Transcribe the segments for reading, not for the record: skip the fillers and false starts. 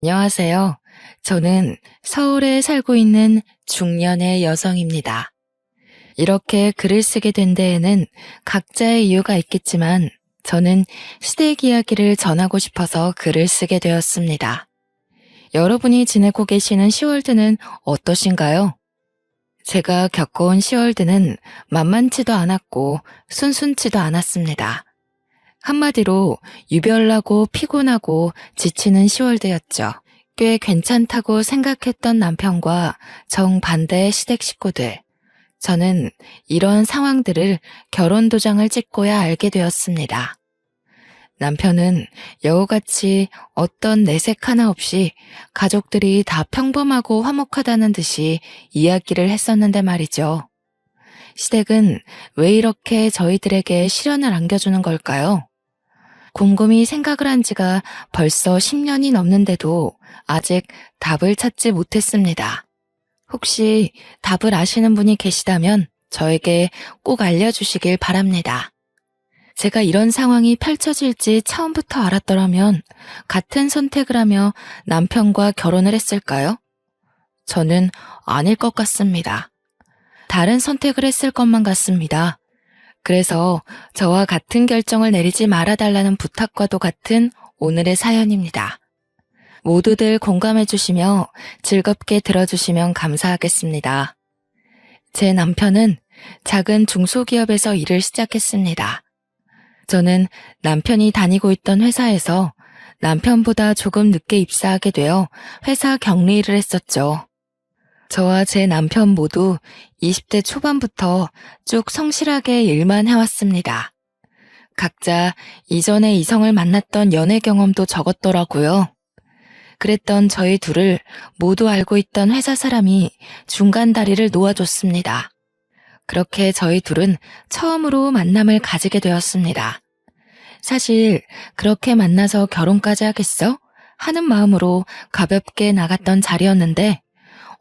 안녕하세요. 저는 서울에 살고 있는 중년의 여성입니다. 이렇게 글을 쓰게 된 데에는 각자의 이유가 있겠지만 저는 시댁 이야기를 전하고 싶어서 글을 쓰게 되었습니다. 여러분이 지내고 계시는 시월드는 어떠신가요? 제가 겪어온 시월드는 만만치도 않았고 순순치도 않았습니다. 한마디로 유별나고 피곤하고 지치는 시월드였죠. 꽤 괜찮다고 생각했던 남편과 정반대의 시댁 식구들. 저는 이런 상황들을 결혼 도장을 찍고야 알게 되었습니다. 남편은 여우같이 어떤 내색 하나 없이 가족들이 다 평범하고 화목하다는 듯이 이야기를 했었는데 말이죠. 시댁은 왜 이렇게 저희들에게 시련을 안겨주는 걸까요? 곰곰이 생각을 한 지가 벌써 10년이 넘는데도 아직 답을 찾지 못했습니다. 혹시 답을 아시는 분이 계시다면 저에게 꼭 알려주시길 바랍니다. 제가 이런 상황이 펼쳐질지 처음부터 알았더라면 같은 선택을 하며 남편과 결혼을 했을까요? 저는 아닐 것 같습니다. 다른 선택을 했을 것만 같습니다. 그래서 저와 같은 결정을 내리지 말아달라는 부탁과도 같은 오늘의 사연입니다. 모두들 공감해 주시며 즐겁게 들어주시면 감사하겠습니다. 제 남편은 작은 중소기업에서 일을 시작했습니다. 저는 남편이 다니고 있던 회사에서 남편보다 조금 늦게 입사하게 되어 회사 격리를 했었죠. 저와 제 남편 모두 20대 초반부터 쭉 성실하게 일만 해왔습니다. 각자 이전에 이성을 만났던 연애 경험도 적었더라고요. 그랬던 저희 둘을 모두 알고 있던 회사 사람이 중간 다리를 놓아줬습니다. 그렇게 저희 둘은 처음으로 만남을 가지게 되었습니다. 사실 그렇게 만나서 결혼까지 하겠어? 하는 마음으로 가볍게 나갔던 자리였는데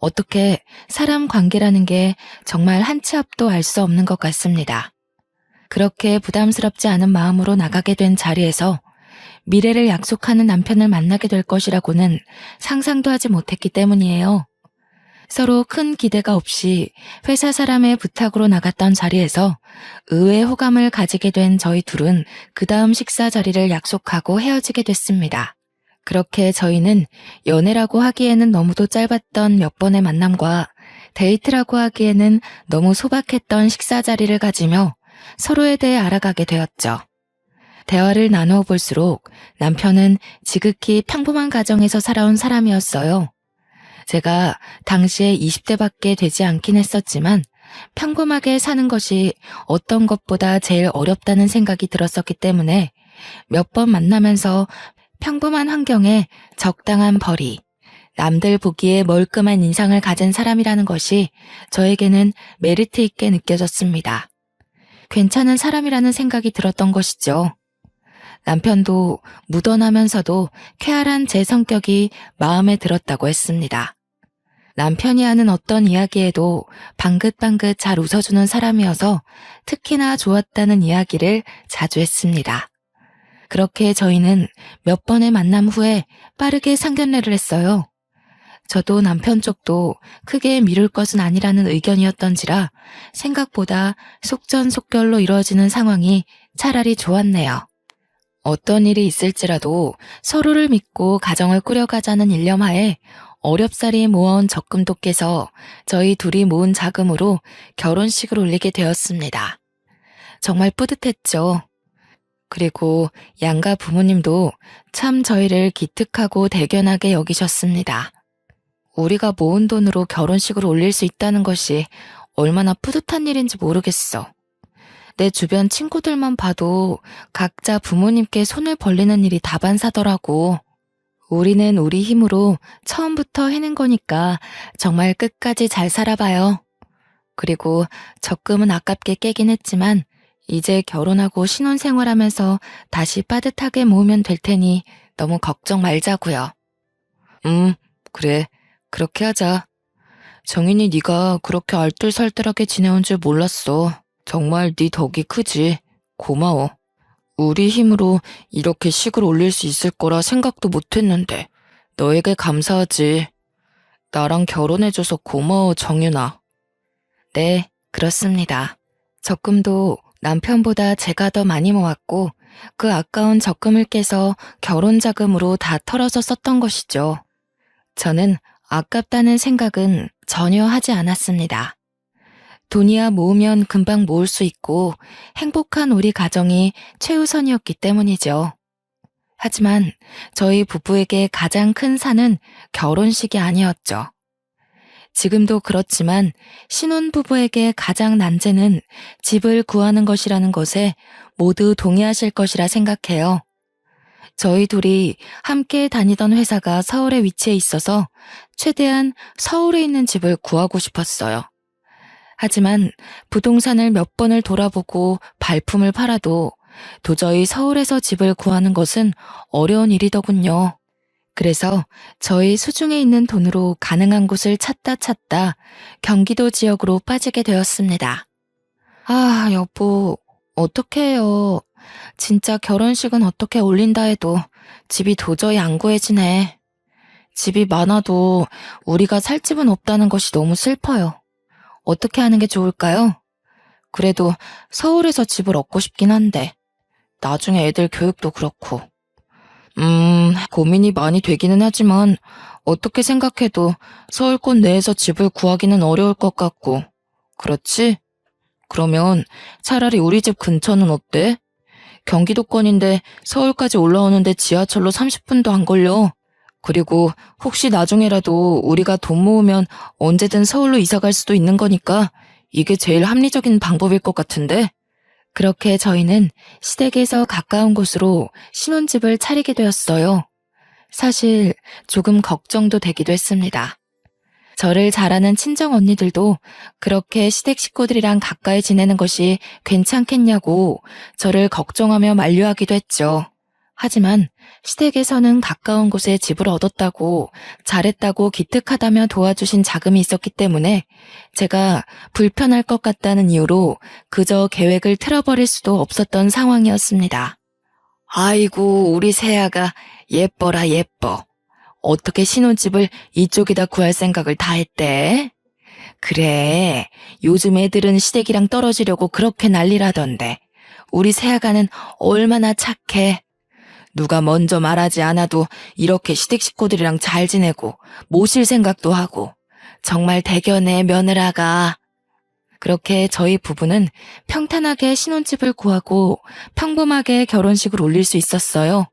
어떻게 사람 관계라는 게 정말 한 치 앞도 알 수 없는 것 같습니다. 그렇게 부담스럽지 않은 마음으로 나가게 된 자리에서 미래를 약속하는 남편을 만나게 될 것이라고는 상상도 하지 못했기 때문이에요. 서로 큰 기대가 없이 회사 사람의 부탁으로 나갔던 자리에서 의외의 호감을 가지게 된 저희 둘은 그 다음 식사 자리를 약속하고 헤어지게 됐습니다. 그렇게 저희는 연애라고 하기에는 너무도 짧았던 몇 번의 만남과 데이트라고 하기에는 너무 소박했던 식사 자리를 가지며 서로에 대해 알아가게 되었죠. 대화를 나누어 볼수록 남편은 지극히 평범한 가정에서 살아온 사람이었어요. 제가 당시에 20대밖에 되지 않긴 했었지만 평범하게 사는 것이 어떤 것보다 제일 어렵다는 생각이 들었었기 때문에 몇 번 만나면서 평범한 환경에 적당한 벌이, 남들 보기에 멀끔한 인상을 가진 사람이라는 것이 저에게는 메리트 있게 느껴졌습니다. 괜찮은 사람이라는 생각이 들었던 것이죠. 남편도 묻어나면서도 쾌활한 제 성격이 마음에 들었다고 했습니다. 남편이 하는 어떤 이야기에도 방긋방긋 잘 웃어주는 사람이어서 특히나 좋았다는 이야기를 자주 했습니다. 그렇게 저희는 몇 번의 만남 후에 빠르게 상견례를 했어요. 저도 남편 쪽도 크게 미룰 것은 아니라는 의견이었던지라 생각보다 속전속결로 이루어지는 상황이 차라리 좋았네요. 어떤 일이 있을지라도 서로를 믿고 가정을 꾸려가자는 일념하에 어렵사리 모아온 적금도 깨서 저희 둘이 모은 자금으로 결혼식을 올리게 되었습니다. 정말 뿌듯했죠. 그리고 양가 부모님도 참 저희를 기특하고 대견하게 여기셨습니다. 우리가 모은 돈으로 결혼식을 올릴 수 있다는 것이 얼마나 뿌듯한 일인지 모르겠어. 내 주변 친구들만 봐도 각자 부모님께 손을 벌리는 일이 다반사더라고. 우리는 우리 힘으로 처음부터 해낸 거니까 정말 끝까지 잘 살아봐요. 그리고 적금은 아깝게 깨긴 했지만 이제 결혼하고 신혼생활하면서 다시 빠듯하게 모으면 될 테니 너무 걱정 말자고요. 그래. 그렇게 하자. 정인이 네가 그렇게 알뜰살뜰하게 지내온 줄 몰랐어. 정말 네 덕이 크지. 고마워. 우리 힘으로 이렇게 식을 올릴 수 있을 거라 생각도 못했는데 너에게 감사하지. 나랑 결혼해줘서 고마워, 정윤아. 네, 그렇습니다. 적금도 남편보다 제가 더 많이 모았고 그 아까운 적금을 깨서 결혼 자금으로 다 털어서 썼던 것이죠. 저는 아깝다는 생각은 전혀 하지 않았습니다. 돈이야 모으면 금방 모을 수 있고 행복한 우리 가정이 최우선이었기 때문이죠. 하지만 저희 부부에게 가장 큰 산은 결혼식이 아니었죠. 지금도 그렇지만 신혼부부에게 가장 난제는 집을 구하는 것이라는 것에 모두 동의하실 것이라 생각해요. 저희 둘이 함께 다니던 회사가 서울에 위치해 있어서 최대한 서울에 있는 집을 구하고 싶었어요. 하지만 부동산을 몇 번을 돌아보고 발품을 팔아도 도저히 서울에서 집을 구하는 것은 어려운 일이더군요. 그래서 저희 수중에 있는 돈으로 가능한 곳을 찾다 경기도 지역으로 빠지게 되었습니다. 아, 여보, 어떡해요. 진짜 결혼식은 어떻게 올린다 해도 집이 도저히 안 구해지네. 집이 많아도 우리가 살 집은 없다는 것이 너무 슬퍼요. 어떻게 하는 게 좋을까요? 그래도 서울에서 집을 얻고 싶긴 한데 나중에 애들 교육도 그렇고. 고민이 많이 되기는 하지만 어떻게 생각해도 서울권 내에서 집을 구하기는 어려울 것 같고. 그렇지? 그러면 차라리 우리 집 근처는 어때? 경기도권인데 서울까지 올라오는데 지하철로 30분도 안 걸려. 그리고 혹시 나중에라도 우리가 돈 모으면 언제든 서울로 이사 갈 수도 있는 거니까 이게 제일 합리적인 방법일 것 같은데? 그렇게 저희는 시댁에서 가까운 곳으로 신혼집을 차리게 되었어요. 사실 조금 걱정도 되기도 했습니다. 저를 잘 아는 친정 언니들도 그렇게 시댁 식구들이랑 가까이 지내는 것이 괜찮겠냐고 저를 걱정하며 만류하기도 했죠. 하지만 시댁에서는 가까운 곳에 집을 얻었다고 잘했다고 기특하다며 도와주신 자금이 있었기 때문에 제가 불편할 것 같다는 이유로 그저 계획을 틀어버릴 수도 없었던 상황이었습니다. 아이고, 우리 새아가 예뻐라 예뻐. 어떻게 신혼집을 이쪽에다 구할 생각을 다 했대? 그래, 요즘 애들은 시댁이랑 떨어지려고 그렇게 난리라던데 우리 새아가는 얼마나 착해. 누가 먼저 말하지 않아도 이렇게 시댁 식구들이랑 잘 지내고 모실 생각도 하고 정말 대견해 며느라가. 그렇게 저희 부부는 평탄하게 신혼집을 구하고 평범하게 결혼식을 올릴 수 있었어요.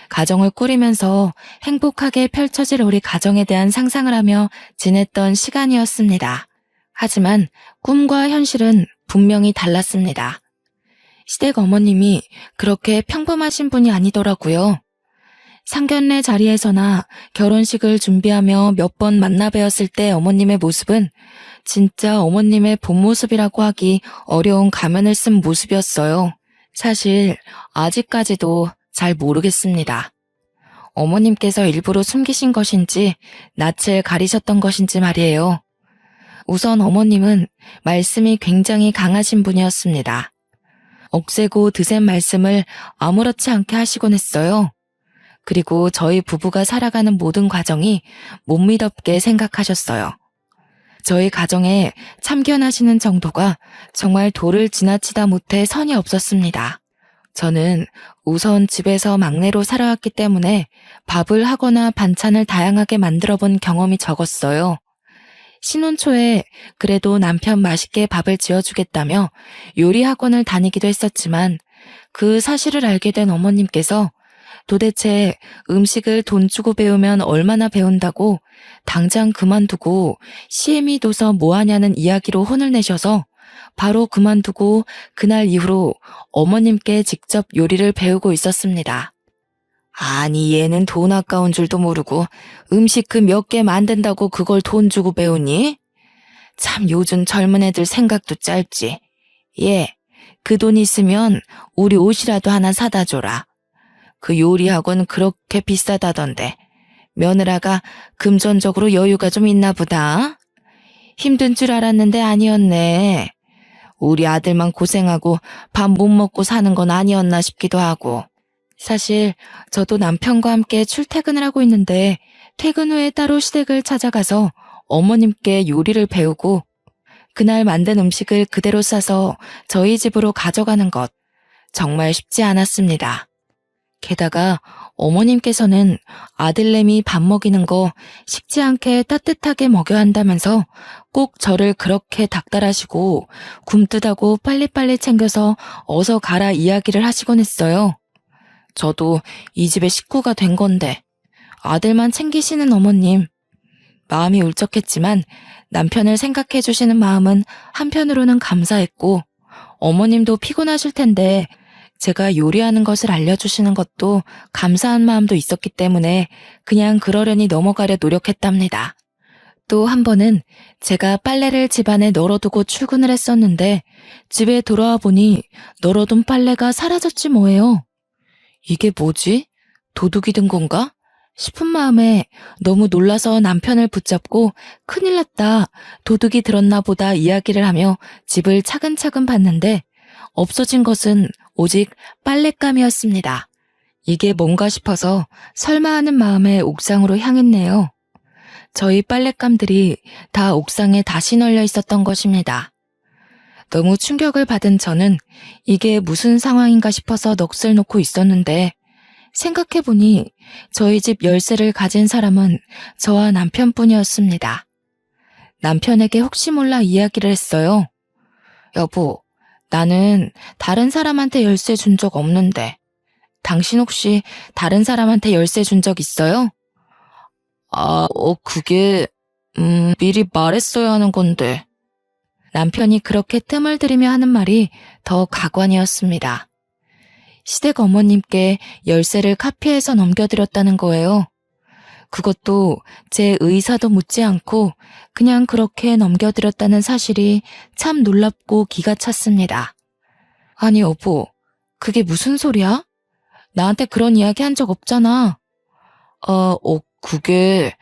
가정을 꾸리면서 행복하게 펼쳐질 우리 가정에 대한 상상을 하며 지냈던 시간이었습니다. 하지만 꿈과 현실은 분명히 달랐습니다. 시댁 어머님이 그렇게 평범하신 분이 아니더라고요. 상견례 자리에서나 결혼식을 준비하며 몇 번 만나 뵈었을 때 어머님의 모습은 진짜 어머님의 본 모습이라고 하기 어려운 가면을 쓴 모습이었어요. 사실 아직까지도 잘 모르겠습니다. 어머님께서 일부러 숨기신 것인지 낯을 가리셨던 것인지 말이에요. 우선 어머님은 말씀이 굉장히 강하신 분이었습니다. 억세고 드센 말씀을 아무렇지 않게 하시곤 했어요. 그리고 저희 부부가 살아가는 모든 과정이 못 믿었게 생각하셨어요. 저희 가정에 참견하시는 정도가 정말 도를 지나치다 못해 선이 없었습니다. 저는 우선 집에서 막내로 살아왔기 때문에 밥을 하거나 반찬을 다양하게 만들어 본 경험이 적었어요. 신혼 초에 그래도 남편 맛있게 밥을 지어주겠다며 요리 학원을 다니기도 했었지만 그 사실을 알게 된 어머님께서 도대체 음식을 돈 주고 배우면 얼마나 배운다고 당장 그만두고 CME 둬서 뭐하냐는 이야기로 혼을 내셔서 바로 그만두고 그날 이후로 어머님께 직접 요리를 배우고 있었습니다. 아니, 얘는 돈 아까운 줄도 모르고 음식 그 몇 개 만든다고 그걸 돈 주고 배우니? 참 요즘 젊은 애들 생각도 짧지. 얘, 그 돈 있으면 우리 옷이라도 하나 사다 줘라. 그 요리학원 그렇게 비싸다던데 며느라가 금전적으로 여유가 좀 있나 보다. 힘든 줄 알았는데 아니었네. 우리 아들만 고생하고 밥 못 먹고 사는 건 아니었나 싶기도 하고. 사실 저도 남편과 함께 출퇴근을 하고 있는데 퇴근 후에 따로 시댁을 찾아가서 어머님께 요리를 배우고 그날 만든 음식을 그대로 싸서 저희 집으로 가져가는 것 정말 쉽지 않았습니다. 게다가 어머님께서는 아들내미 밥 먹이는 거 식지 않게 따뜻하게 먹여야 한다면서 꼭 저를 그렇게 닥달하시고 굼뜨다고 빨리빨리 챙겨서 어서 가라 이야기를 하시곤 했어요. 저도 이 집의 식구가 된 건데 아들만 챙기시는 어머님. 마음이 울적했지만 남편을 생각해 주시는 마음은 한편으로는 감사했고 어머님도 피곤하실 텐데 제가 요리하는 것을 알려주시는 것도 감사한 마음도 있었기 때문에 그냥 그러려니 넘어가려 노력했답니다. 또 한 번은 제가 빨래를 집안에 널어두고 출근을 했었는데 집에 돌아와 보니 널어둔 빨래가 사라졌지 뭐예요. 이게 뭐지? 도둑이 든 건가? 싶은 마음에 너무 놀라서 남편을 붙잡고 큰일 났다, 도둑이 들었나 보다 이야기를 하며 집을 차근차근 봤는데 없어진 것은 오직 빨랫감이었습니다. 이게 뭔가 싶어서 설마 하는 마음에 옥상으로 향했네요. 저희 빨랫감들이 다 옥상에 다시 널려 있었던 것입니다. 너무 충격을 받은 저는 이게 무슨 상황인가 싶어서 넋을 놓고 있었는데 생각해보니 저희 집 열쇠를 가진 사람은 저와 남편뿐이었습니다. 남편에게 혹시 몰라 이야기를 했어요. 여보, 나는 다른 사람한테 열쇠 준 적 없는데 당신 혹시 다른 사람한테 열쇠 준 적 있어요? 그게 미리 말했어야 하는 건데. 남편이 그렇게 뜸을 들이며 하는 말이 더 가관이었습니다. 시댁 어머님께 열쇠를 카피해서 넘겨드렸다는 거예요. 그것도 제 의사도 묻지 않고 그냥 그렇게 넘겨드렸다는 사실이 참 놀랍고 기가 찼습니다. 아니 여보, 그게 무슨 소리야? 나한테 그런 이야기 한 적 없잖아. 그게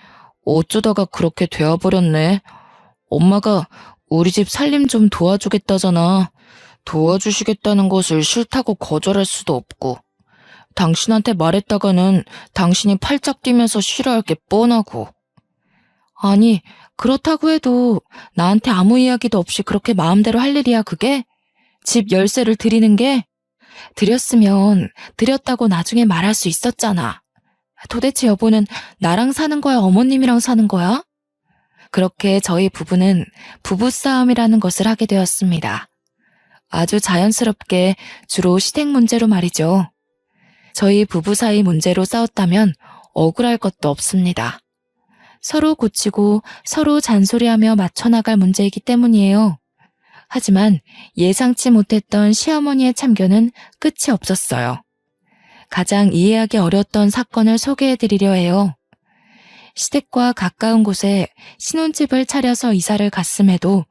어쩌다가 그렇게 되어버렸네. 엄마가 우리 집 살림 좀 도와주겠다잖아. 도와주시겠다는 것을 싫다고 거절할 수도 없고, 당신한테 말했다가는 당신이 팔짝 뛰면서 싫어할 게 뻔하고. 아니, 그렇다고 해도 나한테 아무 이야기도 없이 그렇게 마음대로 할 일이야, 그게? 집 열쇠를 드리는 게? 드렸으면 드렸다고 나중에 말할 수 있었잖아. 도대체 여보는 나랑 사는 거야, 어머님이랑 사는 거야? 그렇게 저희 부부는 부부싸움이라는 것을 하게 되었습니다. 아주 자연스럽게 주로 시댁 문제로 말이죠. 저희 부부 사이 문제로 싸웠다면 억울할 것도 없습니다. 서로 고치고 서로 잔소리하며 맞춰나갈 문제이기 때문이에요. 하지만 예상치 못했던 시어머니의 참견은 끝이 없었어요. 가장 이해하기 어려웠던 사건을 소개해드리려 해요. 시댁과 가까운 곳에 신혼집을 차려서 이사를 갔음에도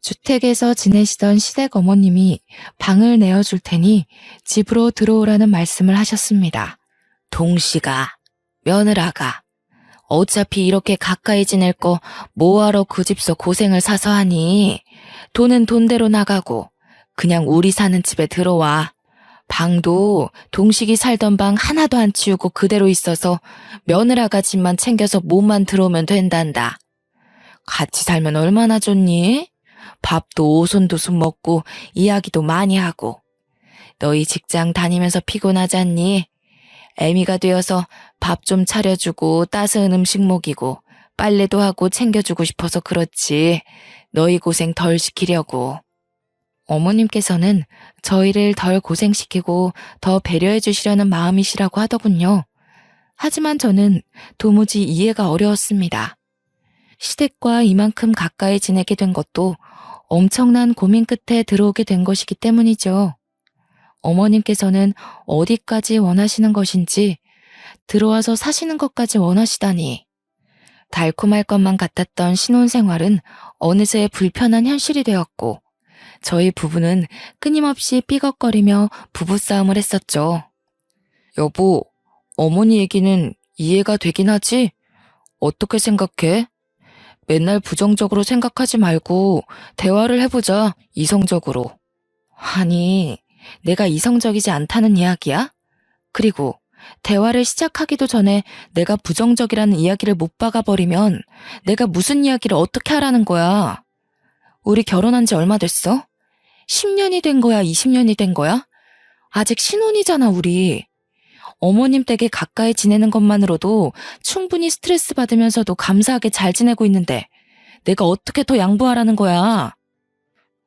주택에서 지내시던 시댁 어머님이 방을 내어줄 테니 집으로 들어오라는 말씀을 하셨습니다. 동시가, 며느라가, 어차피 이렇게 가까이 지낼 거 뭐하러 그 집서 고생을 사서 하니? 돈은 돈대로 나가고 그냥 우리 사는 집에 들어와. 방도 동식이 살던 방 하나도 안 치우고 그대로 있어서 며느라가 집만 챙겨서 몸만 들어오면 된단다. 같이 살면 얼마나 좋니? 밥도 오손도손 먹고 이야기도 많이 하고. 너희 직장 다니면서 피곤하지 않니? 애미가 되어서 밥 좀 차려주고 따스한 음식 먹이고 빨래도 하고 챙겨주고 싶어서 그렇지. 너희 고생 덜 시키려고. 어머님께서는 저희를 덜 고생시키고 더 배려해 주시려는 마음이시라고 하더군요. 하지만 저는 도무지 이해가 어려웠습니다. 시댁과 이만큼 가까이 지내게 된 것도 엄청난 고민 끝에 들어오게 된 것이기 때문이죠. 어머님께서는 어디까지 원하시는 것인지 들어와서 사시는 것까지 원하시다니. 달콤할 것만 같았던 신혼생활은 어느새 불편한 현실이 되었고 저희 부부는 끊임없이 삐걱거리며 부부싸움을 했었죠. 여보, 어머니 얘기는 이해가 되긴 하지? 어떻게 생각해? 맨날 부정적으로 생각하지 말고 대화를 해보자, 이성적으로. 아니, 내가 이성적이지 않다는 이야기야? 그리고 대화를 시작하기도 전에 내가 부정적이라는 이야기를 못 박아버리면 내가 무슨 이야기를 어떻게 하라는 거야? 우리 결혼한 지 얼마 됐어? 10년이 된 거야? 20년이 된 거야? 아직 신혼이잖아, 우리. 어머님 댁에 가까이 지내는 것만으로도 충분히 스트레스 받으면서도 감사하게 잘 지내고 있는데 내가 어떻게 더 양보하라는 거야?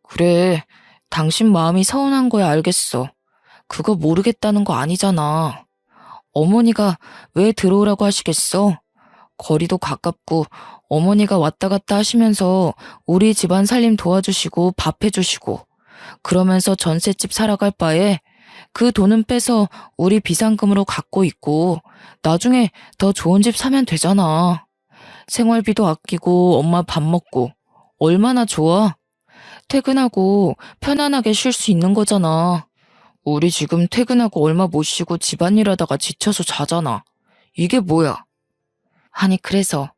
그래, 당신 마음이 서운한 거야, 알겠어. 그거 모르겠다는 거 아니잖아. 어머니가 왜 들어오라고 하시겠어? 거리도 가깝고 어머니가 왔다 갔다 하시면서 우리 집안 살림 도와주시고 밥 해주시고 그러면서 전셋집 살아갈 바에 그 돈은 빼서 우리 비상금으로 갖고 있고 나중에 더 좋은 집 사면 되잖아. 생활비도 아끼고 엄마 밥 먹고 얼마나 좋아? 퇴근하고 편안하게 쉴 수 있는 거잖아. 우리 지금 퇴근하고 얼마 못 쉬고 집안일 하다가 지쳐서 자잖아. 이게 뭐야? 아니 그래서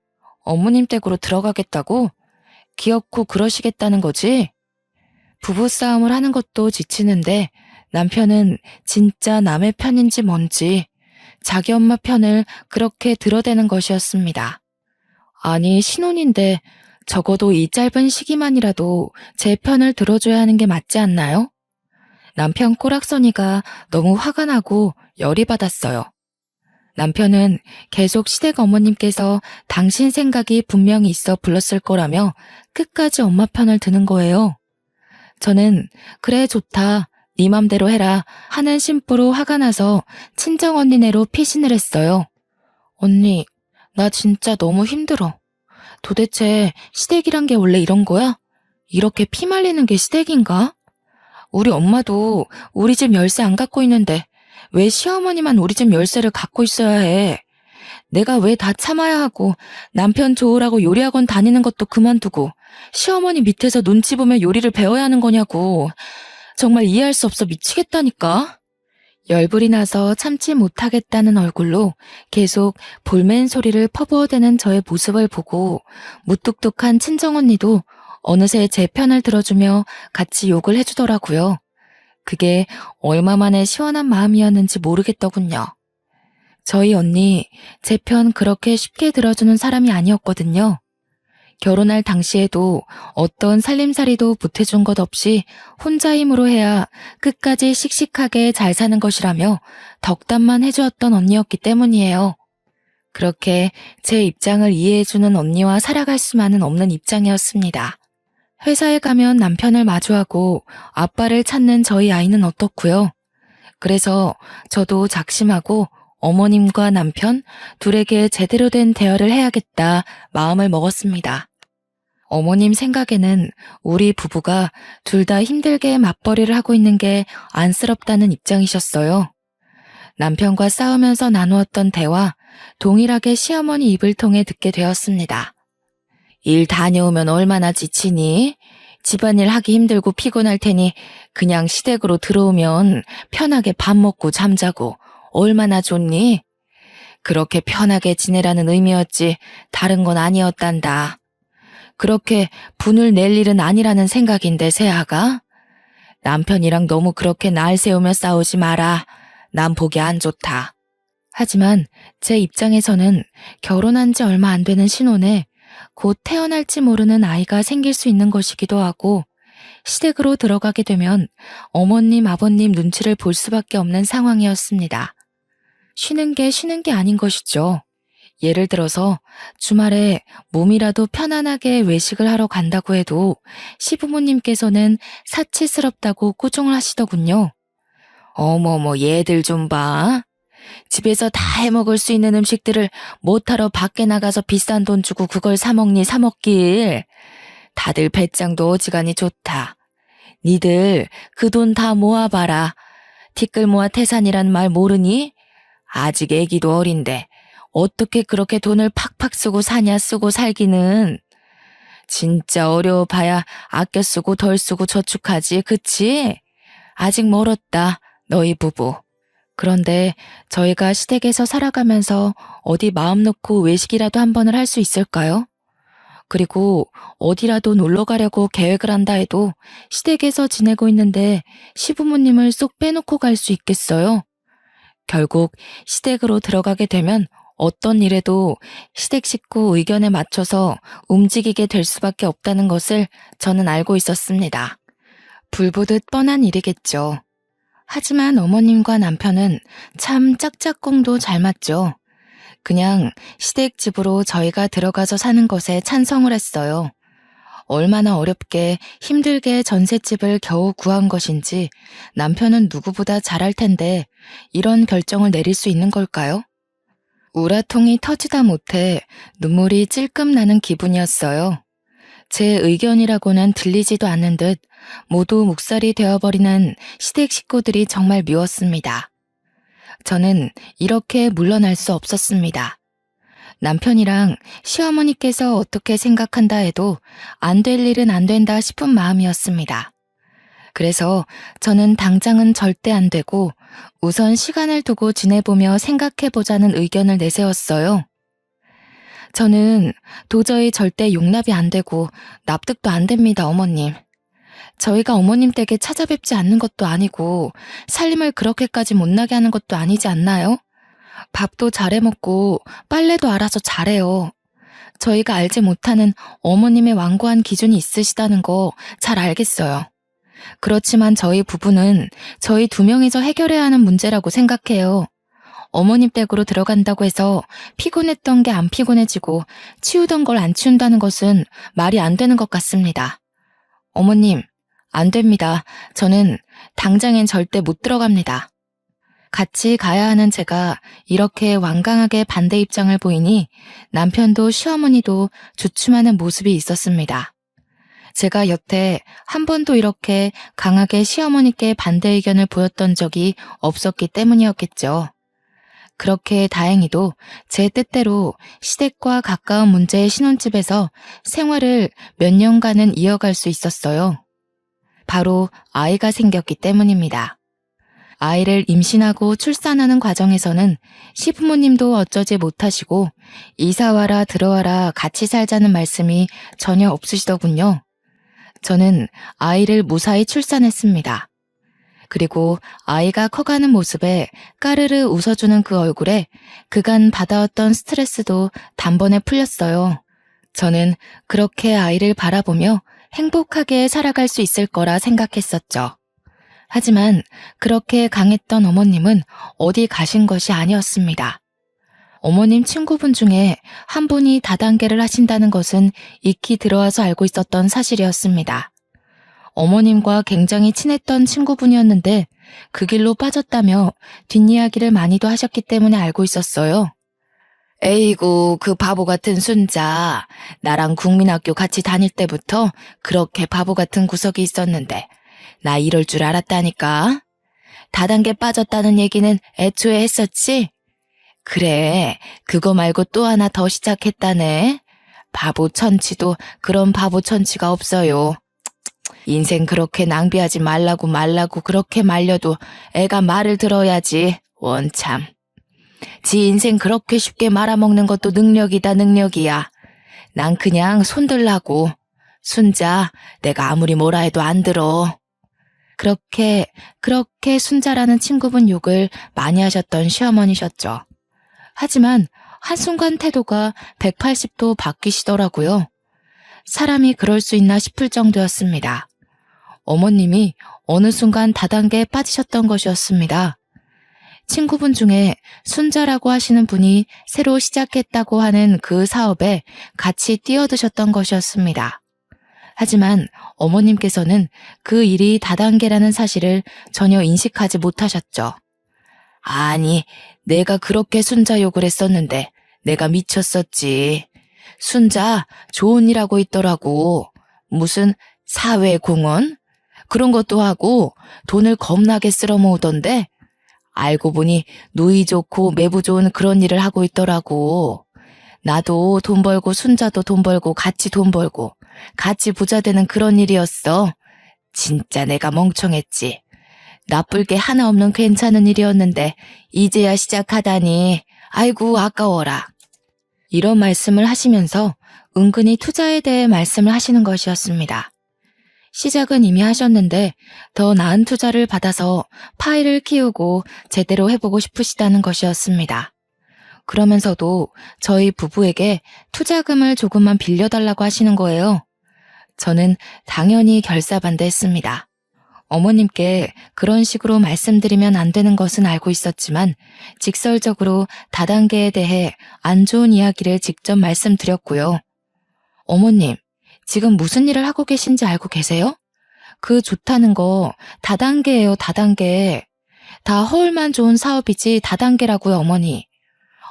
어머님 댁으로 들어가겠다고? 귀엽고 그러시겠다는 거지? 부부싸움을 하는 것도 지치는데 남편은 진짜 남의 편인지 뭔지 자기 엄마 편을 그렇게 들어대는 것이었습니다. 아니 신혼인데 적어도 이 짧은 시기만이라도 제 편을 들어줘야 하는 게 맞지 않나요? 남편 꼬락서니가 너무 화가 나고 열이 받았어요. 남편은 계속 시댁 어머님께서 당신 생각이 분명히 있어 불렀을 거라며 끝까지 엄마 편을 드는 거예요. 저는 그래 좋다, 네 맘대로 해라 하는 심보로 화가 나서 친정언니네로 피신을 했어요. 언니, 나 진짜 너무 힘들어. 도대체 시댁이란 게 원래 이런 거야? 이렇게 피 말리는 게 시댁인가? 우리 엄마도 우리 집 열쇠 안 갖고 있는데 왜 시어머니만 우리 집 열쇠를 갖고 있어야 해? 내가 왜 다 참아야 하고 남편 좋으라고 요리학원 다니는 것도 그만두고 시어머니 밑에서 눈치 보며 요리를 배워야 하는 거냐고. 정말 이해할 수 없어 미치겠다니까. 열불이 나서 참지 못하겠다는 얼굴로 계속 볼멘 소리를 퍼부어대는 저의 모습을 보고 무뚝뚝한 친정언니도 어느새 제 편을 들어주며 같이 욕을 해주더라고요. 그게 얼마만에 시원한 마음이었는지 모르겠더군요. 저희 언니, 제 편 그렇게 쉽게 들어주는 사람이 아니었거든요. 결혼할 당시에도 어떤 살림살이도 보태준 것 없이 혼자 힘으로 해야 끝까지 씩씩하게 잘 사는 것이라며 덕담만 해주었던 언니였기 때문이에요. 그렇게 제 입장을 이해해주는 언니와 살아갈 수만은 없는 입장이었습니다. 회사에 가면 남편을 마주하고 아빠를 찾는 저희 아이는 어떻고요? 그래서 저도 작심하고 어머님과 남편 둘에게 제대로 된 대화를 해야겠다 마음을 먹었습니다. 어머님 생각에는 우리 부부가 둘 다 힘들게 맞벌이를 하고 있는 게 안쓰럽다는 입장이셨어요. 남편과 싸우면서 나누었던 대화, 동일하게 시어머니 입을 통해 듣게 되었습니다. 일 다녀오면 얼마나 지치니? 집안일 하기 힘들고 피곤할 테니 그냥 시댁으로 들어오면 편하게 밥 먹고 잠자고 얼마나 좋니? 그렇게 편하게 지내라는 의미였지 다른 건 아니었단다. 그렇게 분을 낼 일은 아니라는 생각인데 세아가? 남편이랑 너무 그렇게 날 세우며 싸우지 마라. 난 보기 안 좋다. 하지만 제 입장에서는 결혼한 지 얼마 안 되는 신혼에 곧 태어날지 모르는 아이가 생길 수 있는 것이기도 하고 시댁으로 들어가게 되면 어머님, 아버님 눈치를 볼 수밖에 없는 상황이었습니다. 쉬는 게 아닌 것이죠. 예를 들어서 주말에 몸이라도 편안하게 외식을 하러 간다고 해도 시부모님께서는 사치스럽다고 꾸중을 하시더군요. 어머머 얘들 좀 봐. 집에서 다 해먹을 수 있는 음식들을 못하러 밖에 나가서 비싼 돈 주고 그걸 사먹니 사먹길. 다들 배짱도 어지간히 좋다. 니들 그 돈 다 모아봐라. 티끌 모아 태산이란 말 모르니? 아직 애기도 어린데 어떻게 그렇게 돈을 팍팍 쓰고 사냐 쓰고 살기는. 진짜 어려워봐야 아껴 쓰고 덜 쓰고 저축하지 그치? 아직 멀었다 너희 부부. 그런데 저희가 시댁에서 살아가면서 어디 마음 놓고 외식이라도 한 번을 할 수 있을까요? 그리고 어디라도 놀러 가려고 계획을 한다 해도 시댁에서 지내고 있는데 시부모님을 쏙 빼놓고 갈 수 있겠어요? 결국 시댁으로 들어가게 되면 어떤 일에도 시댁 식구 의견에 맞춰서 움직이게 될 수밖에 없다는 것을 저는 알고 있었습니다. 불보듯 뻔한 일이겠죠. 하지만 어머님과 남편은 참 짝짝꿍도 잘 맞죠. 그냥 시댁 집으로 저희가 들어가서 사는 것에 찬성을 했어요. 얼마나 어렵게 힘들게 전셋집을 겨우 구한 것인지 남편은 누구보다 잘할 텐데 이런 결정을 내릴 수 있는 걸까요? 우라통이 터지다 못해 눈물이 찔끔 나는 기분이었어요. 제 의견이라고는 들리지도 않는 듯 모두 묵살이 되어버리는 시댁 식구들이 정말 미웠습니다. 저는 이렇게 물러날 수 없었습니다. 남편이랑 시어머니께서 어떻게 생각한다 해도 안 될 일은 안 된다 싶은 마음이었습니다. 그래서 저는 당장은 절대 안 되고 우선 시간을 두고 지내보며 생각해보자는 의견을 내세웠어요. 저는 도저히 절대 용납이 안 되고 납득도 안 됩니다, 어머님. 저희가 어머님 댁에 찾아뵙지 않는 것도 아니고 살림을 그렇게까지 못나게 하는 것도 아니지 않나요? 밥도 잘해 먹고 빨래도 알아서 잘해요. 저희가 알지 못하는 어머님의 완고한 기준이 있으시다는 거 잘 알겠어요. 그렇지만 저희 부부는 저희 두 명이서 해결해야 하는 문제라고 생각해요. 어머님 댁으로 들어간다고 해서 피곤했던 게 안 피곤해지고 치우던 걸 안 치운다는 것은 말이 안 되는 것 같습니다. 어머님, 안 됩니다. 저는 당장엔 절대 못 들어갑니다. 같이 가야 하는 제가 이렇게 완강하게 반대 입장을 보이니 남편도 시어머니도 주춤하는 모습이 있었습니다. 제가 여태 한 번도 이렇게 강하게 시어머니께 반대 의견을 보였던 적이 없었기 때문이었겠죠. 그렇게 다행히도 제 뜻대로 시댁과 가까운 문제의 신혼집에서 생활을 몇 년간은 이어갈 수 있었어요. 바로 아이가 생겼기 때문입니다. 아이를 임신하고 출산하는 과정에서는 시부모님도 어쩌지 못하시고 이사와라 들어와라 같이 살자는 말씀이 전혀 없으시더군요. 저는 아이를 무사히 출산했습니다. 그리고 아이가 커가는 모습에 까르르 웃어주는 그 얼굴에 그간 받아왔던 스트레스도 단번에 풀렸어요. 저는 그렇게 아이를 바라보며 행복하게 살아갈 수 있을 거라 생각했었죠. 하지만 그렇게 강했던 어머님은 어디 가신 것이 아니었습니다. 어머님 친구분 중에 한 분이 다단계를 하신다는 것은 익히 들어와서 알고 있었던 사실이었습니다. 어머님과 굉장히 친했던 친구분이었는데 그 길로 빠졌다며 뒷이야기를 많이도 하셨기 때문에 알고 있었어요. 에이구, 그 바보 같은 순자. 나랑 국민학교 같이 다닐 때부터 그렇게 바보 같은 구석이 있었는데 나 이럴 줄 알았다니까. 다단계 빠졌다는 얘기는 애초에 했었지? 그래, 그거 말고 또 하나 더 시작했다네. 바보 천치도 그런 바보 천치가 없어요. 인생 그렇게 낭비하지 말라고 그렇게 말려도 애가 말을 들어야지. 원참. 지 인생 그렇게 쉽게 말아먹는 것도 능력이다, 능력이야. 난 그냥 손들라고. 순자, 내가 아무리 뭐라 해도 안 들어. 그렇게 순자라는 친구분 욕을 많이 하셨던 시어머니셨죠. 하지만 한순간 태도가 180도 바뀌시더라고요. 사람이 그럴 수 있나 싶을 정도였습니다. 어머님이 어느 순간 다단계에 빠지셨던 것이었습니다. 친구분 중에 순자라고 하시는 분이 새로 시작했다고 하는 그 사업에 같이 뛰어드셨던 것이었습니다. 하지만 어머님께서는 그 일이 다단계라는 사실을 전혀 인식하지 못하셨죠. 아니, 내가 그렇게 순자 욕을 했었는데 내가 미쳤었지. 순자 좋은 일 하고 있더라고. 무슨 사회공헌? 그런 것도 하고 돈을 겁나게 쓸어 모으던데 알고 보니 누이 좋고 매부 좋은 그런 일을 하고 있더라고. 나도 돈 벌고 순자도 돈 벌고 같이 돈 벌고 같이 부자 되는 그런 일이었어. 진짜 내가 멍청했지. 나쁠 게 하나 없는 괜찮은 일이었는데 이제야 시작하다니 아이고 아까워라. 이런 말씀을 하시면서 은근히 투자에 대해 말씀을 하시는 것이었습니다. 시작은 이미 하셨는데 더 나은 투자를 받아서 파일을 키우고 제대로 해보고 싶으시다는 것이었습니다. 그러면서도 저희 부부에게 투자금을 조금만 빌려달라고 하시는 거예요. 저는 당연히 결사반대했습니다. 어머님께 그런 식으로 말씀드리면 안 되는 것은 알고 있었지만 직설적으로 다단계에 대해 안 좋은 이야기를 직접 말씀드렸고요. 어머님, 지금 무슨 일을 하고 계신지 알고 계세요? 그 좋다는 거 다단계예요, 다단계. 다 허울만 좋은 사업이지 다단계라고요, 어머니.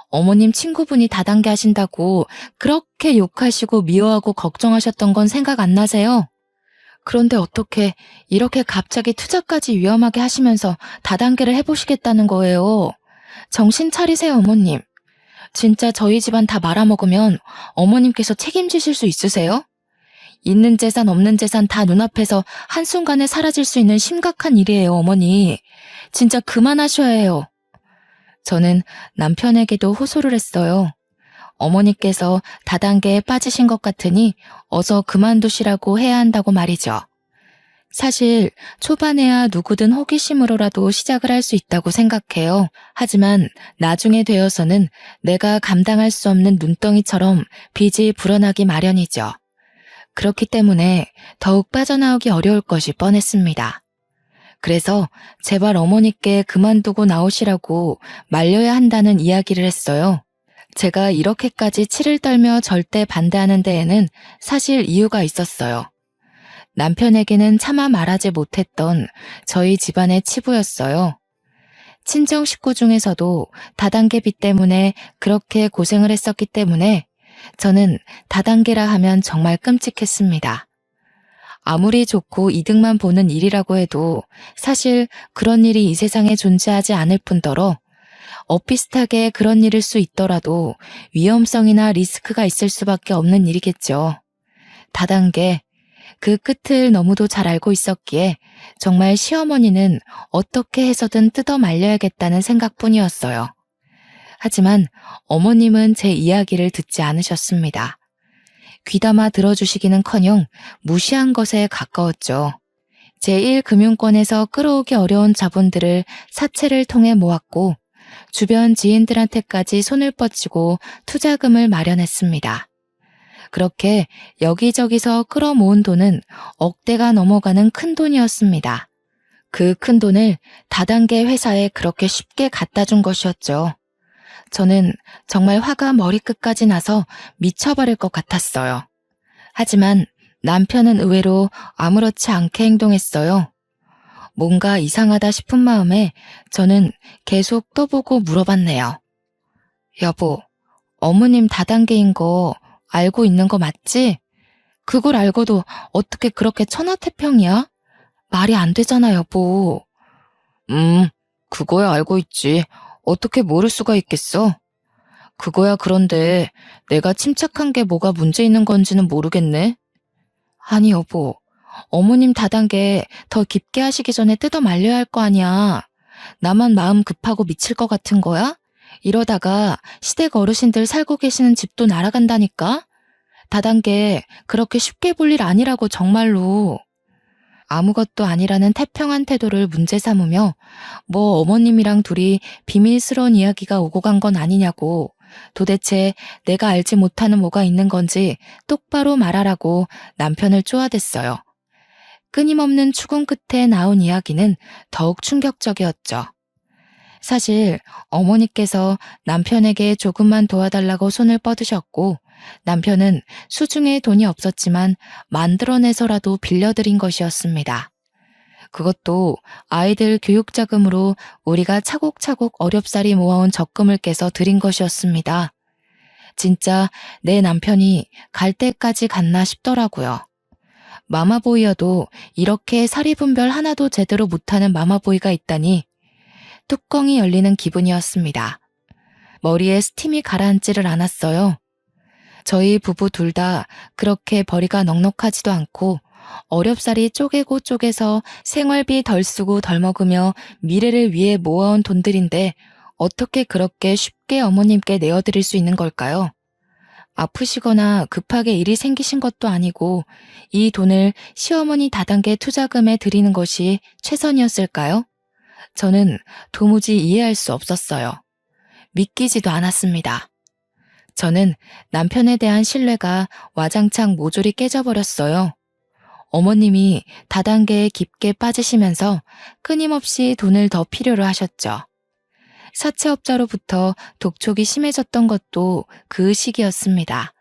어머님 친구분이 다단계 하신다고 그렇게 욕하시고 미워하고 걱정하셨던 건 생각 안 나세요? 그런데 어떻게 이렇게 갑자기 투자까지 위험하게 하시면서 다단계를 해보시겠다는 거예요? 정신 차리세요, 어머님. 진짜 저희 집안 다 말아먹으면 어머님께서 책임지실 수 있으세요? 있는 재산 없는 재산 다 눈앞에서 한순간에 사라질 수 있는 심각한 일이에요, 어머니. 진짜 그만하셔야 해요. 저는 남편에게도 호소를 했어요. 어머니께서 다단계에 빠지신 것 같으니 어서 그만두시라고 해야 한다고 말이죠. 사실 초반에야 누구든 호기심으로라도 시작을 할 수 있다고 생각해요. 하지만 나중에 되어서는 내가 감당할 수 없는 눈덩이처럼 빚이 불어나기 마련이죠. 그렇기 때문에 더욱 빠져나오기 어려울 것이 뻔했습니다. 그래서 제발 어머니께 그만두고 나오시라고 말려야 한다는 이야기를 했어요. 제가 이렇게까지 치를 떨며 절대 반대하는 데에는 사실 이유가 있었어요. 남편에게는 차마 말하지 못했던 저희 집안의 치부였어요. 친정 식구 중에서도 다단계비 때문에 그렇게 고생을 했었기 때문에 저는 다단계라 하면 정말 끔찍했습니다. 아무리 좋고 이득만 보는 일이라고 해도 사실 그런 일이 이 세상에 존재하지 않을 뿐더러 엇비슷하게 그런 일일 수 있더라도 위험성이나 리스크가 있을 수밖에 없는 일이겠죠. 다단계, 그 끝을 너무도 잘 알고 있었기에 정말 시어머니는 어떻게 해서든 뜯어 말려야겠다는 생각뿐이었어요. 하지만 어머님은 제 이야기를 듣지 않으셨습니다. 귀담아 들어주시기는커녕 무시한 것에 가까웠죠. 제1금융권에서 끌어오기 어려운 자본들을 사채를 통해 모았고 주변 지인들한테까지 손을 뻗치고 투자금을 마련했습니다. 그렇게 여기저기서 끌어모은 돈은 억대가 넘어가는 큰 돈이었습니다. 그 큰 돈을 다단계 회사에 그렇게 쉽게 갖다 준 것이었죠. 저는 정말 화가 머리끝까지 나서 미쳐버릴 것 같았어요. 하지만 남편은 의외로 아무렇지 않게 행동했어요. 뭔가 이상하다 싶은 마음에 저는 계속 떠보고 물어봤네요. 여보, 어머님 다단계인 거 알고 있는 거 맞지? 그걸 알고도 어떻게 그렇게 천하태평이야? 말이 안 되잖아, 여보. 그거야 알고 있지. 어떻게 모를 수가 있겠어? 그거야 그런데 내가 침착한 게 뭐가 문제 있는 건지는 모르겠네. 아니 여보, 어머님 다단계 더 깊게 하시기 전에 뜯어 말려야 할 거 아니야. 나만 마음 급하고 미칠 것 같은 거야? 이러다가 시댁 어르신들 살고 계시는 집도 날아간다니까? 다단계 그렇게 쉽게 볼 일 아니라고 정말로. 아무것도 아니라는 태평한 태도를 문제 삼으며 뭐 어머님이랑 둘이 비밀스러운 이야기가 오고 간 건 아니냐고 도대체 내가 알지 못하는 뭐가 있는 건지 똑바로 말하라고 남편을 쪼아댔어요. 끊임없는 추궁 끝에 나온 이야기는 더욱 충격적이었죠. 사실 어머니께서 남편에게 조금만 도와달라고 손을 뻗으셨고 남편은 수중에 돈이 없었지만 만들어내서라도 빌려드린 것이었습니다. 그것도 아이들 교육자금으로 우리가 차곡차곡 어렵사리 모아온 적금을 깨서 드린 것이었습니다. 진짜 내 남편이 갈 때까지 갔나 싶더라고요. 마마보이여도 이렇게 사리분별 하나도 제대로 못하는 마마보이가 있다니 뚜껑이 열리는 기분이었습니다. 머리에 스팀이 가라앉지를 않았어요. 저희 부부 둘 다 그렇게 벌이가 넉넉하지도 않고 어렵사리 쪼개고 쪼개서 생활비 덜 쓰고 덜 먹으며 미래를 위해 모아온 돈들인데 어떻게 그렇게 쉽게 어머님께 내어드릴 수 있는 걸까요? 아프시거나 급하게 일이 생기신 것도 아니고 이 돈을 시어머니 다단계 투자금에 드리는 것이 최선이었을까요? 저는 도무지 이해할 수 없었어요. 믿기지도 않았습니다. 저는 남편에 대한 신뢰가 와장창 모조리 깨져버렸어요. 어머님이 다단계에 깊게 빠지시면서 끊임없이 돈을 더 필요로 하셨죠. 사채업자로부터 독촉이 심해졌던 것도 그 시기였습니다.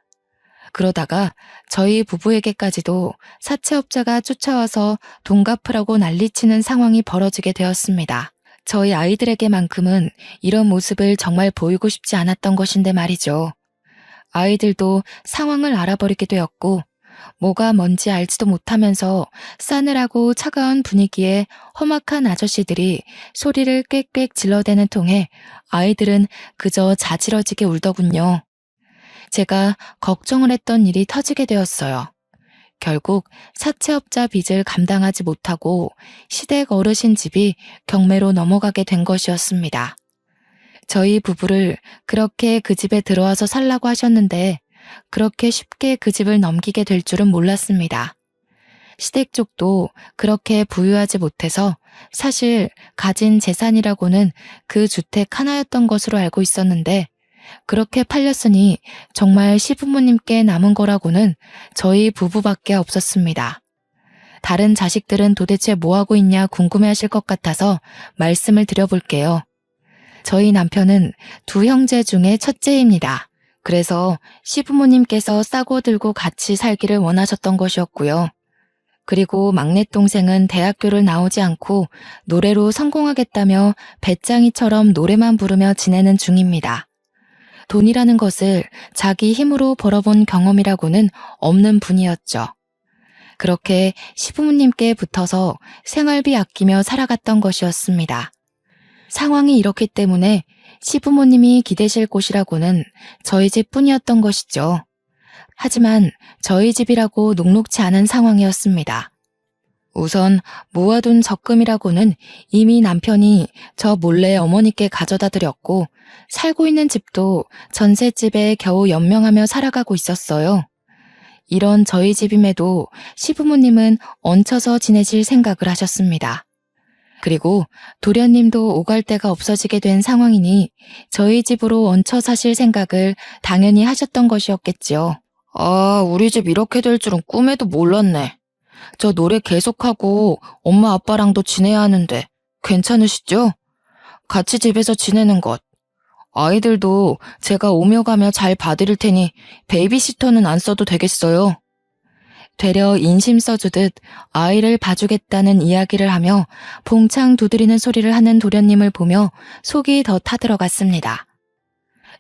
그러다가 저희 부부에게까지도 사채업자가 쫓아와서 돈 갚으라고 난리치는 상황이 벌어지게 되었습니다. 저희 아이들에게만큼은 이런 모습을 정말 보이고 싶지 않았던 것인데 말이죠. 아이들도 상황을 알아버리게 되었고 뭐가 뭔지 알지도 못하면서 싸늘하고 차가운 분위기에 험악한 아저씨들이 소리를 꽥꽥 질러대는 통에 아이들은 그저 자지러지게 울더군요. 제가 걱정을 했던 일이 터지게 되었어요. 결국 사채업자 빚을 감당하지 못하고 시댁 어르신 집이 경매로 넘어가게 된 것이었습니다. 저희 부부를 그렇게 그 집에 들어와서 살라고 하셨는데 그렇게 쉽게 그 집을 넘기게 될 줄은 몰랐습니다. 시댁 쪽도 그렇게 부유하지 못해서 사실 가진 재산이라고는 그 주택 하나였던 것으로 알고 있었는데 그렇게 팔렸으니 정말 시부모님께 남은 거라고는 저희 부부밖에 없었습니다. 다른 자식들은 도대체 뭐하고 있냐 궁금해하실 것 같아서 말씀을 드려볼게요. 저희 남편은 두 형제 중에 첫째입니다. 그래서 시부모님께서 싸고 들고 같이 살기를 원하셨던 것이었고요. 그리고 막내 동생은 대학교를 나오지 않고 노래로 성공하겠다며 배짱이처럼 노래만 부르며 지내는 중입니다. 돈이라는 것을 자기 힘으로 벌어본 경험이라고는 없는 분이었죠. 그렇게 시부모님께 붙어서 생활비 아끼며 살아갔던 것이었습니다. 상황이 이렇기 때문에 시부모님이 기대실 곳이라고는 저희 집뿐이었던 것이죠. 하지만 저희 집이라고 녹록치 않은 상황이었습니다. 우선 모아둔 적금이라고는 이미 남편이 저 몰래 어머니께 가져다 드렸고 살고 있는 집도 전셋집에 겨우 연명하며 살아가고 있었어요. 이런 저희 집임에도 시부모님은 얹혀서 지내실 생각을 하셨습니다. 그리고 도련님도 오갈 데가 없어지게 된 상황이니 저희 집으로 얹혀 사실 생각을 당연히 하셨던 것이었겠지요. 아, 우리 집 이렇게 될 줄은 꿈에도 몰랐네. 저 노래 계속하고 엄마 아빠랑도 지내야 하는데 괜찮으시죠? 같이 집에서 지내는 것. 아이들도 제가 오며 가며 잘 봐드릴 테니 베이비시터는 안 써도 되겠어요. 되려 인심 써주듯 아이를 봐주겠다는 이야기를 하며 봉창 두드리는 소리를 하는 도련님을 보며 속이 더 타들어갔습니다.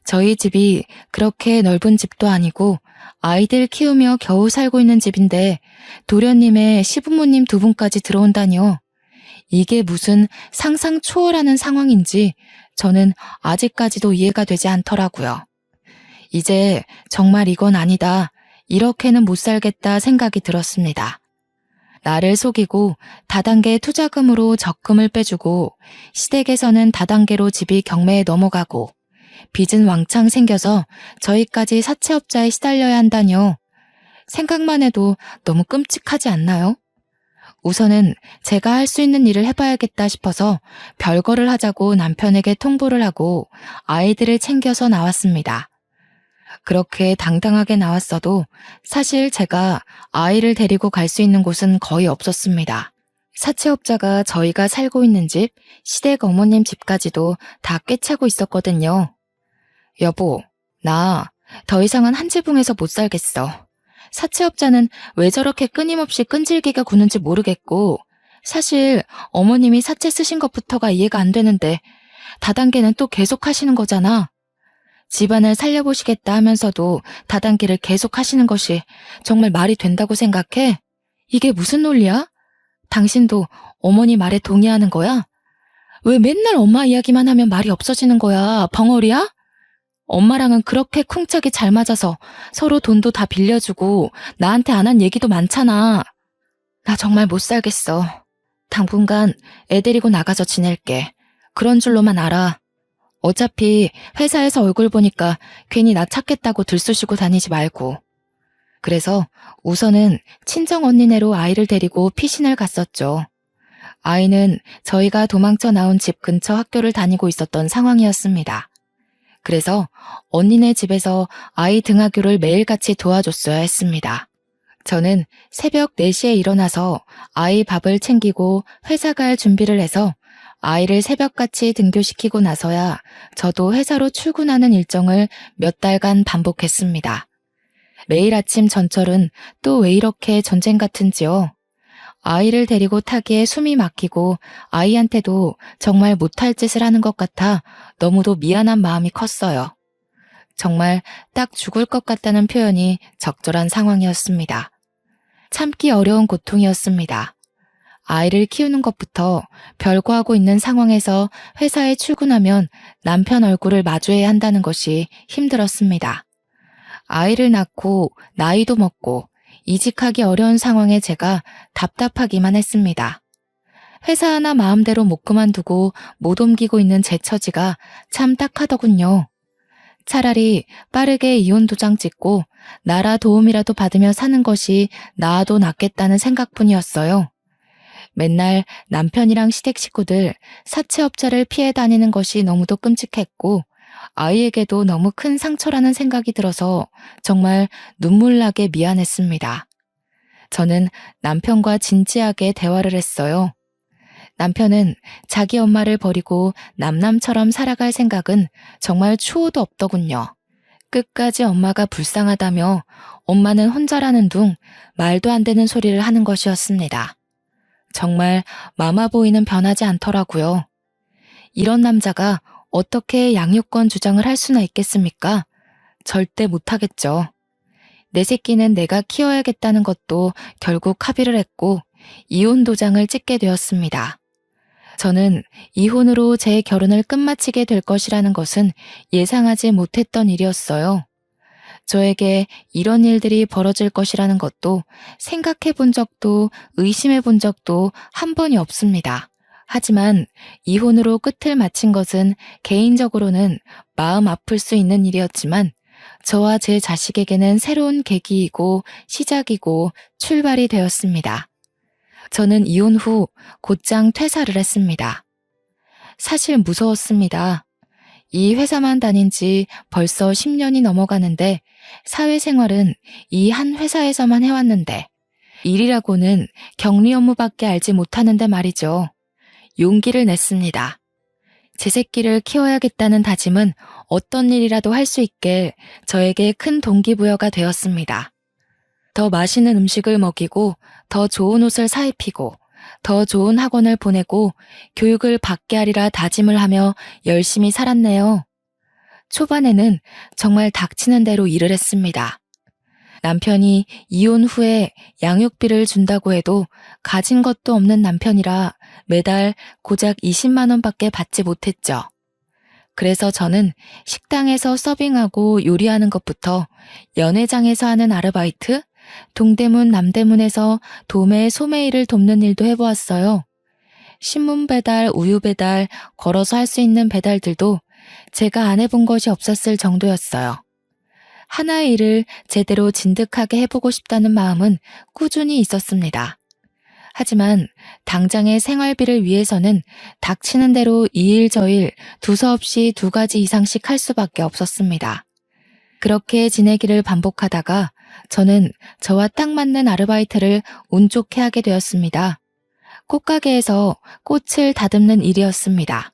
저희 집이 그렇게 넓은 집도 아니고 아이들 키우며 겨우 살고 있는 집인데 도련님의 시부모님 두 분까지 들어온다니요. 이게 무슨 상상 초월하는 상황인지 저는 아직까지도 이해가 되지 않더라고요. 이제 정말 이건 아니다. 이렇게는 못 살겠다 생각이 들었습니다. 나를 속이고 다단계 투자금으로 적금을 빼주고 시댁에서는 다단계로 집이 경매에 넘어가고 빚은 왕창 생겨서 저희까지 사채업자에 시달려야 한다뇨. 생각만 해도 너무 끔찍하지 않나요? 우선은 제가 할 수 있는 일을 해봐야겠다 싶어서 별거를 하자고 남편에게 통보를 하고 아이들을 챙겨서 나왔습니다. 그렇게 당당하게 나왔어도 사실 제가 아이를 데리고 갈 수 있는 곳은 거의 없었습니다. 사채업자가 저희가 살고 있는 집, 시댁 어머님 집까지도 다 꿰차고 있었거든요. 여보, 나 더 이상은 한 지붕에서 못 살겠어. 사채업자는 왜 저렇게 끊임없이 끈질기게 구는지 모르겠고 사실 어머님이 사채 쓰신 것부터가 이해가 안 되는데 다단계는 또 계속 하시는 거잖아. 집안을 살려보시겠다 하면서도 다단계를 계속 하시는 것이 정말 말이 된다고 생각해? 이게 무슨 논리야? 당신도 어머니 말에 동의하는 거야? 왜 맨날 엄마 이야기만 하면 말이 없어지는 거야? 벙어리야? 엄마랑은 그렇게 쿵짝이 잘 맞아서 서로 돈도 다 빌려주고 나한테 안 한 얘기도 많잖아. 나 정말 못 살겠어. 당분간 애 데리고 나가서 지낼게. 그런 줄로만 알아. 어차피 회사에서 얼굴 보니까 괜히 나 찾겠다고 들쑤시고 다니지 말고. 그래서 우선은 친정 언니네로 아이를 데리고 피신을 갔었죠. 아이는 저희가 도망쳐 나온 집 근처 학교를 다니고 있었던 상황이었습니다. 그래서 언니네 집에서 아이 등하교를 매일같이 도와줬어야 했습니다. 저는 새벽 4시에 일어나서 아이 밥을 챙기고 회사 갈 준비를 해서 아이를 새벽같이 등교시키고 나서야 저도 회사로 출근하는 일정을 몇 달간 반복했습니다. 매일 아침 전철은 또 왜 이렇게 전쟁 같은지요? 아이를 데리고 타기에 숨이 막히고 아이한테도 정말 못할 짓을 하는 것 같아 너무도 미안한 마음이 컸어요. 정말 딱 죽을 것 같다는 표현이 적절한 상황이었습니다. 참기 어려운 고통이었습니다. 아이를 키우는 것부터 별거하고 있는 상황에서 회사에 출근하면 남편 얼굴을 마주해야 한다는 것이 힘들었습니다. 아이를 낳고 나이도 먹고 이직하기 어려운 상황에 제가 답답하기만 했습니다. 회사 하나 마음대로 못 그만두고 못 옮기고 있는 제 처지가 참 딱하더군요. 차라리 빠르게 이혼 도장 찍고 나라 도움이라도 받으며 사는 것이 나아도 낫겠다는 생각뿐이었어요. 맨날 남편이랑 시댁 식구들 사채업자를 피해 다니는 것이 너무도 끔찍했고 아이에게도 너무 큰 상처라는 생각이 들어서 정말 눈물나게 미안했습니다. 저는 남편과 진지하게 대화를 했어요. 남편은 자기 엄마를 버리고 남남처럼 살아갈 생각은 정말 추호도 없더군요. 끝까지 엄마가 불쌍하다며 엄마는 혼자라는 둥 말도 안 되는 소리를 하는 것이었습니다. 정말 마마보이는 변하지 않더라고요. 이런 남자가 어떻게 양육권 주장을 할 수나 있겠습니까? 절대 못하겠죠. 내 새끼는 내가 키워야겠다는 것도 결국 합의를 했고 이혼 도장을 찍게 되었습니다. 저는 이혼으로 제 결혼을 끝마치게 될 것이라는 것은 예상하지 못했던 일이었어요. 저에게 이런 일들이 벌어질 것이라는 것도 생각해 본 적도 의심해 본 적도 한 번이 없습니다. 하지만 이혼으로 끝을 마친 것은 개인적으로는 마음 아플 수 있는 일이었지만 저와 제 자식에게는 새로운 계기이고 시작이고 출발이 되었습니다. 저는 이혼 후 곧장 퇴사를 했습니다. 사실 무서웠습니다. 이 회사만 다닌 지 벌써 10년이 넘어가는데 사회생활은 이 한 회사에서만 해왔는데 일이라고는 격리 업무밖에 알지 못하는데 말이죠. 용기를 냈습니다. 제 새끼를 키워야겠다는 다짐은 어떤 일이라도 할 수 있게 저에게 큰 동기부여가 되었습니다. 더 맛있는 음식을 먹이고 더 좋은 옷을 사입히고 더 좋은 학원을 보내고 교육을 받게 하리라 다짐을 하며 열심히 살았네요. 초반에는 정말 닥치는 대로 일을 했습니다. 남편이 이혼 후에 양육비를 준다고 해도 가진 것도 없는 남편이라 매달 고작 20만 원밖에 받지 못했죠. 그래서 저는 식당에서 서빙하고 요리하는 것부터 연회장에서 하는 아르바이트, 동대문 남대문에서 도매 소매 일을 돕는 일도 해보았어요. 신문 배달, 우유 배달, 걸어서 할 수 있는 배달들도 제가 안 해본 것이 없었을 정도였어요. 하나의 일을 제대로 진득하게 해보고 싶다는 마음은 꾸준히 있었습니다. 하지만 당장의 생활비를 위해서는 닥치는 대로 이 일 저 일 두서없이 2가지 이상씩 할 수밖에 없었습니다. 그렇게 지내기를 반복하다가 저는 저와 딱 맞는 아르바이트를 운 좋게 하게 되었습니다. 꽃가게에서 꽃을 다듬는 일이었습니다.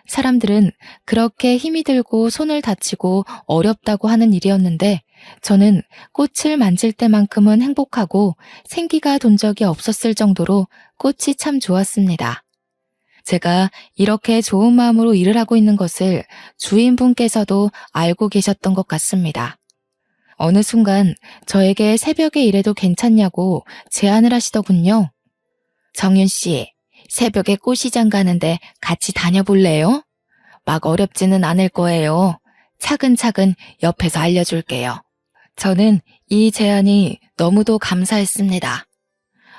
사람들은 그렇게 힘이 들고 손을 다치고 어렵다고 하는 일이었는데 저는 꽃을 만질 때만큼은 행복하고 생기가 돈 적이 없었을 정도로 꽃이 참 좋았습니다. 제가 이렇게 좋은 마음으로 일을 하고 있는 것을 주인분께서도 알고 계셨던 것 같습니다. 어느 순간 저에게 새벽에 일해도 괜찮냐고 제안을 하시더군요. 정윤 씨, 새벽에 꽃시장 가는데 같이 다녀볼래요? 막 어렵지는 않을 거예요. 차근차근 옆에서 알려줄게요. 저는 이 제안이 너무도 감사했습니다.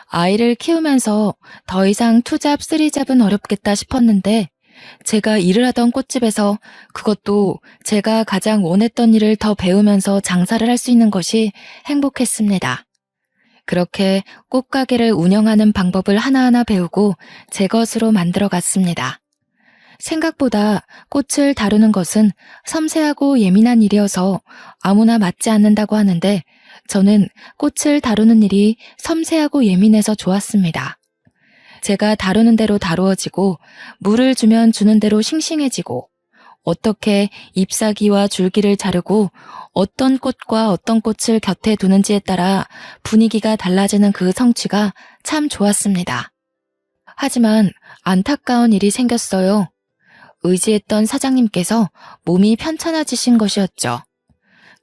아이를 키우면서 더 이상 투잡, 쓰리잡은 어렵겠다 싶었는데 제가 일을 하던 꽃집에서 그것도 제가 가장 원했던 일을 더 배우면서 장사를 할 수 있는 것이 행복했습니다. 그렇게 꽃가게를 운영하는 방법을 하나하나 배우고 제 것으로 만들어 갔습니다. 생각보다 꽃을 다루는 것은 섬세하고 예민한 일이어서 아무나 맞지 않는다고 하는데 저는 꽃을 다루는 일이 섬세하고 예민해서 좋았습니다. 제가 다루는 대로 다루어지고 물을 주면 주는 대로 싱싱해지고 어떻게 잎사귀와 줄기를 자르고 어떤 꽃과 어떤 꽃을 곁에 두는지에 따라 분위기가 달라지는 그 성취가 참 좋았습니다. 하지만 안타까운 일이 생겼어요. 의지했던 사장님께서 몸이 편찮아지신 것이었죠.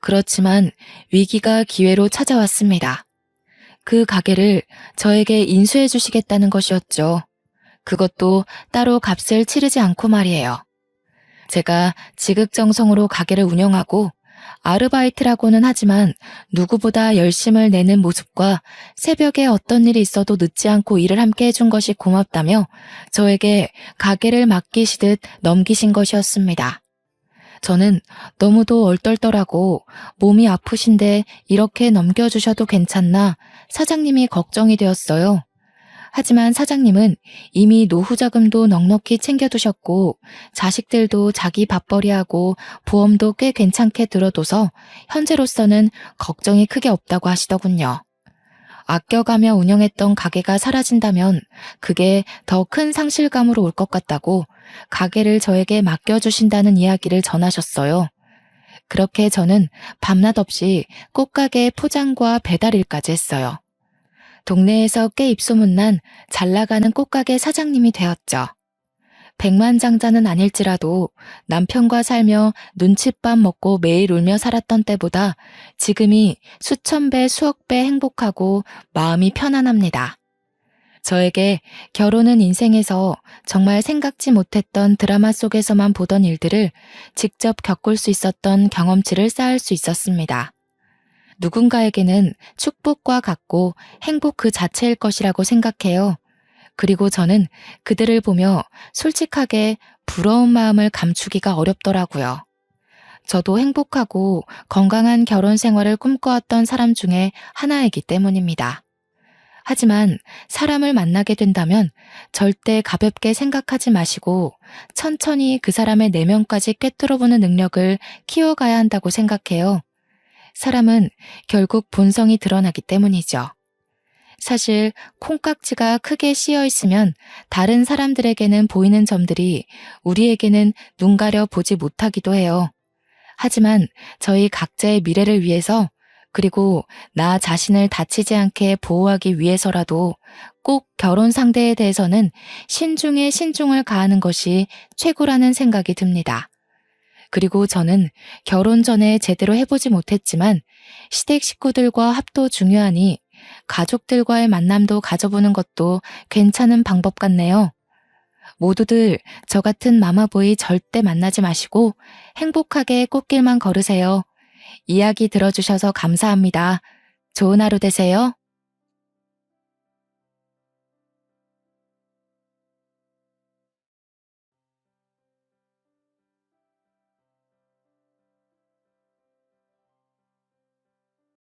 그렇지만 위기가 기회로 찾아왔습니다. 그 가게를 저에게 인수해 주시겠다는 것이었죠. 그것도 따로 값을 치르지 않고 말이에요. 제가 지극정성으로 가게를 운영하고 아르바이트라고는 하지만 누구보다 열심을 내는 모습과 새벽에 어떤 일이 있어도 늦지 않고 일을 함께 해준 것이 고맙다며 저에게 가게를 맡기시듯 넘기신 것이었습니다. 저는 너무도 얼떨떨하고 몸이 아프신데 이렇게 넘겨주셔도 괜찮나 사장님이 걱정이 되었어요. 하지만 사장님은 이미 노후 자금도 넉넉히 챙겨두셨고 자식들도 자기 밥벌이하고 보험도 꽤 괜찮게 들어둬서 현재로서는 걱정이 크게 없다고 하시더군요. 아껴가며 운영했던 가게가 사라진다면 그게 더 큰 상실감으로 올 것 같다고 가게를 저에게 맡겨주신다는 이야기를 전하셨어요. 그렇게 저는 밤낮 없이 꽃가게 포장과 배달 일까지 했어요. 동네에서 꽤 입소문난 잘 나가는 꽃가게 사장님이 되었죠. 백만장자는 아닐지라도 남편과 살며 눈칫밥 먹고 매일 울며 살았던 때보다 지금이 수천 배, 수억 배 행복하고 마음이 편안합니다. 저에게 결혼은 인생에서 정말 생각지 못했던 드라마 속에서만 보던 일들을 직접 겪을 수 있었던 경험치를 쌓을 수 있었습니다. 누군가에게는 축복과 같고 행복 그 자체일 것이라고 생각해요. 그리고 저는 그들을 보며 솔직하게 부러운 마음을 감추기가 어렵더라고요. 저도 행복하고 건강한 결혼 생활을 꿈꿔왔던 사람 중에 하나이기 때문입니다. 하지만 사람을 만나게 된다면 절대 가볍게 생각하지 마시고 천천히 그 사람의 내면까지 꿰뚫어보는 능력을 키워가야 한다고 생각해요. 사람은 결국 본성이 드러나기 때문이죠. 사실 콩깍지가 크게 씌어 있으면 다른 사람들에게는 보이는 점들이 우리에게는 눈 가려 보지 못하기도 해요. 하지만 저희 각자의 미래를 위해서 그리고 나 자신을 다치지 않게 보호하기 위해서라도 꼭 결혼 상대에 대해서는 신중에 신중을 가하는 것이 최고라는 생각이 듭니다. 그리고 저는 결혼 전에 제대로 해보지 못했지만 시댁 식구들과 합도 중요하니 가족들과의 만남도 가져보는 것도 괜찮은 방법 같네요. 모두들 저 같은 마마보이 절대 만나지 마시고 행복하게 꽃길만 걸으세요. 이야기 들어주셔서 감사합니다. 좋은 하루 되세요.